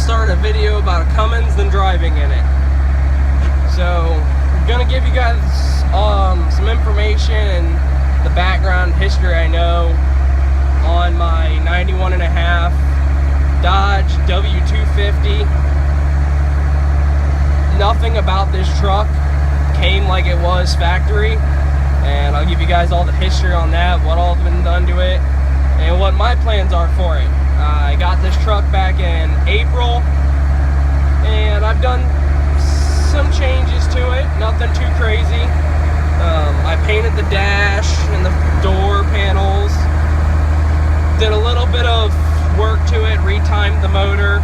start a video about a Cummins than driving in it. So I'm gonna give you guys some information and the background history I know on my 91.5 Dodge W250. Nothing about this truck came like it was factory, and I'll give you guys all the history on that, what all's been done to it, and what my plans are for it. I got this truck back in April, and I've done some changes to it, nothing too crazy. I painted the dash and the door panels, did a little bit of work to it, retimed the motor,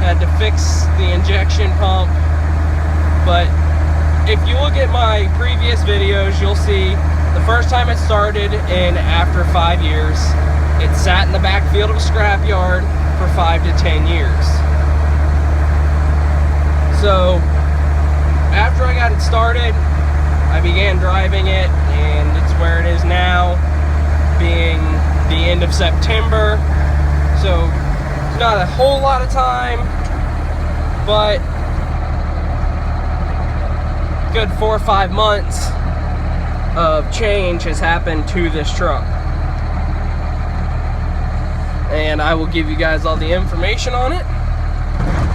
had to fix the injection pump. But if you look at my previous videos, you'll see the first time it started, and after 5 years, it sat in the backfield of a scrapyard for 5 to 10 years. So after I got it started, I began driving it, and it's where it is now, being the end of September. So it's not a whole lot of time, but good 4 or 5 months of change has happened to this truck. And I will give you guys all the information on it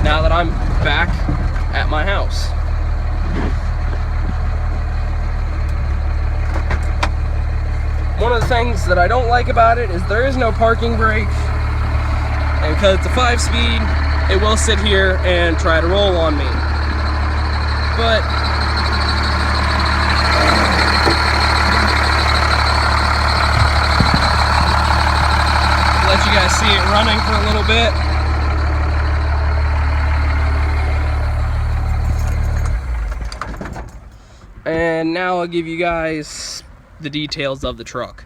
now that I'm back at my house. One of the things that I don't like about it is there is no parking brake, and because it's a 5-speed, it will sit here and try to roll on me. But let you guys see it running for a little bit. And now I'll give you guys the details of the truck.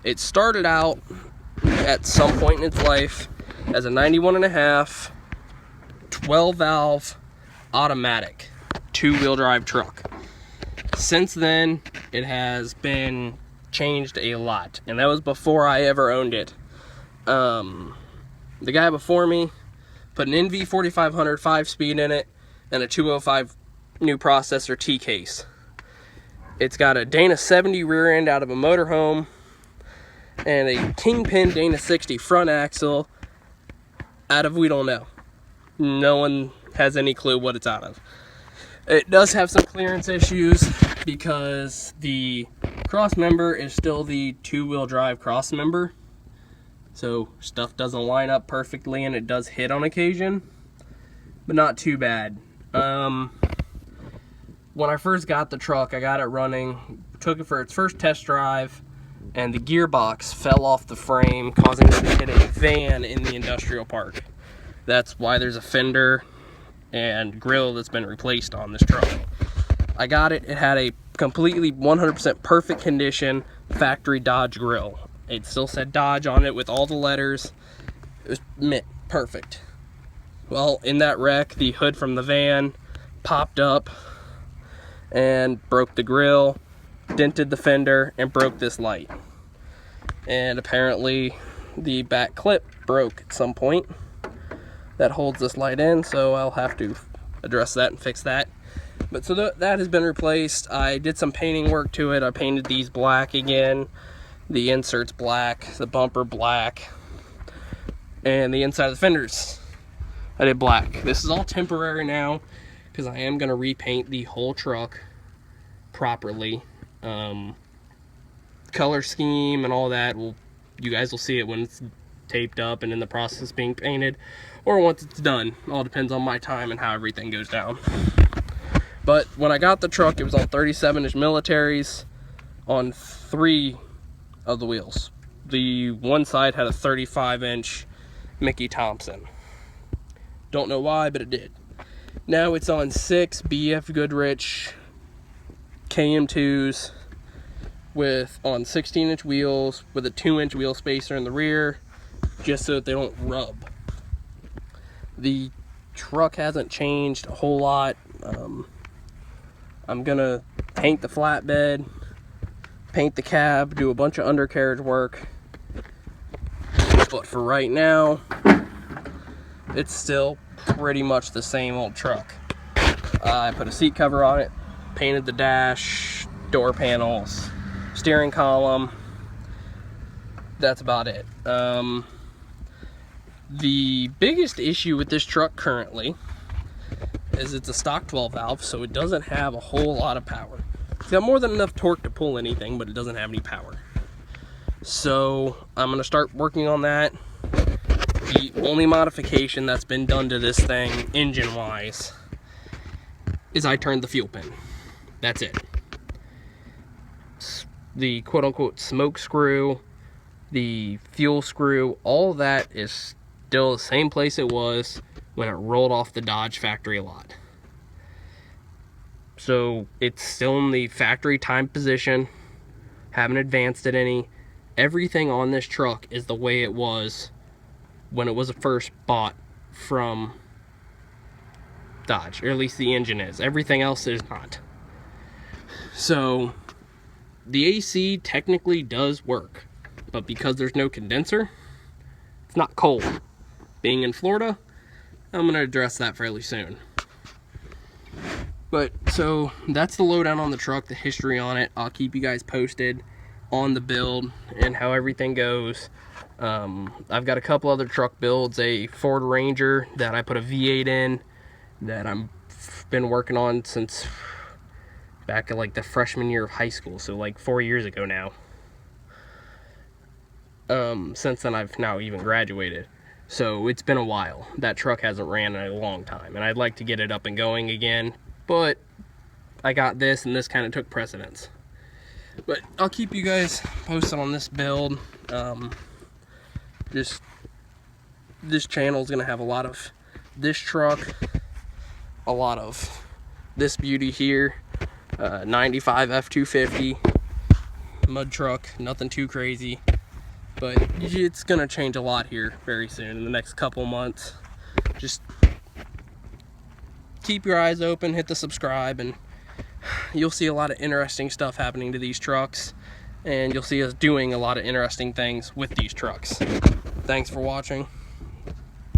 It started out at some point in its life as a 91.5 12-valve automatic 2-wheel drive truck. Since then, it has been changed a lot, and that was before I ever owned it. The guy before me put an NV4500 5-speed in it and a 205 new processor T-case. It's got a Dana 70 rear end out of a motorhome and a Kingpin Dana 60 front axle out of we don't know. No one has any clue what it's out of. It does have some clearance issues because the cross member is still the 2-wheel drive cross member. So stuff doesn't line up perfectly, and it does hit on occasion, but not too bad. When I first got the truck, I got it running, took it for its first test drive, and the gearbox fell off the frame, causing it to hit a van in the industrial park. That's why there's a fender and grill that's been replaced on this truck. I got it, it had a completely 100% perfect condition factory Dodge grill. It still said Dodge on it with all the letters. It was mint, perfect. Well, in that wreck, the hood from the van popped up and broke the grill, dented the fender, and broke this light. And apparently the back clip broke at some point that holds this light in, so I'll have to address that and fix that. But so that has been replaced. I did some painting work to it. I painted these black again. The insert's black, the bumper black, and the inside of the fenders I did black. This is all temporary now because I am going to repaint the whole truck properly. Color scheme and all that, you guys will see it when it's taped up and in the process of being painted, or once it's done. All depends on my time and how everything goes down. But when I got the truck, it was on 37-inch militaries on 3 of the wheels. The one side had a 35-inch Mickey Thompson. Don't know why, but it did. Now it's on 6 BF Goodrich KM2s on 16-inch wheels with a 2-inch wheel spacer in the rear, just so that they don't rub. The truck hasn't changed a whole lot. I'm gonna paint the flatbed, paint the cab, do a bunch of undercarriage work. But for right now, it's still pretty much the same old truck. I put a seat cover on it, painted the dash, door panels, steering column. That's about it. The biggest issue with this truck currently is it's a stock 12 valve, so it doesn't have a whole lot of power. It's got more than enough torque to pull anything, but it doesn't have any power. So I'm gonna start working on that. The only modification that's been done to this thing, engine-wise, is I turned the fuel pin. That's it. The quote-unquote smoke screw, the fuel screw, all that is still the same place it was when it rolled off the Dodge factory lot. So it's still in the factory time position. Haven't advanced it any. Everything on this truck is the way it was when it was first bought from Dodge, or at least the engine is. Everything else is not. So the AC technically does work, but because there's no condenser, it's not cold. Being in Florida, I'm going to address that fairly soon. But so that's the lowdown on the truck, the history on it. I'll keep you guys posted on the build and how everything goes. I've got a couple other truck builds, a Ford Ranger that I put a V8 in that I've been working on since back at like the freshman year of high school, so like 4 years ago now. Since then I've now even graduated, so it's been a while. That truck hasn't ran in a long time, and I'd like to get it up and going again, but I got this, and this kind of took precedence. But I'll keep you guys posted on this build. Just this channel is gonna have a lot of this truck, a lot of this beauty here, 95 F250 mud truck, nothing too crazy, but it's gonna change a lot here very soon in the next couple months. Just keep your eyes open, hit the subscribe, and you'll see a lot of interesting stuff happening to these trucks, and you'll see us doing a lot of interesting things with these trucks. Thanks for watching.